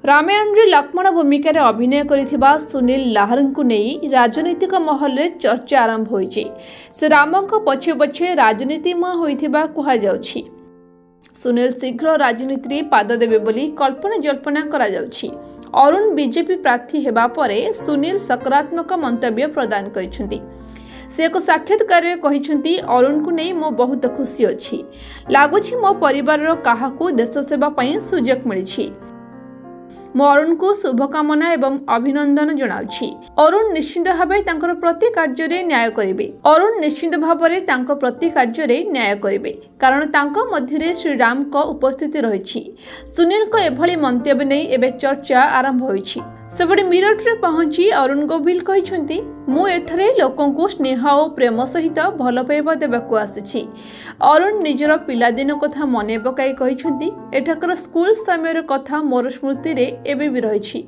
रामायण रे लक्ष्मण भूमिका रे अभिनय करिथिबा सुनील लाहरंकु नेई राजनीतिक महल रे चर्चा आरंभ होईछि। से रामंक पछे पछे राजनीतिमय होइथिबा कुहा जाउछि। सुनील शीघ्र राजनीति रे पाद देबे बोली कल्पना जल्पना करा जाउछि। अरुण बीजेपी प्रार्थी हेबा परे सुनील सकारात्मक मंतव्य प्रदान करिसथि। से एक साक्षात्कार कहिसथि, अरुण को नहीं मो बहुत खुशी अछि। लागुछि मो परिवार रो काहाकू देश सेवा पई सुजोग मिलिछि। मो अरुण को शुभकामना एवं अभिनंदन जनाउछि। अरुण निश्चित भावे तांकर प्रति कार्य रे न्याय करिवे। अरुण निश्चित भावे तांकर प्रति कार्य रे न्याय करिवे, कारण तांको मध्य रे श्री राम को उपस्थिति रहिछि। सुनील को एभली मंतव्य नै एबे चर्चा आरंभ होइछि। सेबडी मीरठ रे पहुंची अरुण गोविल कहिसथि, मु एठरे लोकन को स्नेह और प्रेम सहित भल पाइबा देबाकू आसीछि। अरुण निजर पिलादिन कथा मने पकाई कहिसथि, एठाकर स्कूल समय कथा मोर स्मृति रे एबे भी रहिछि।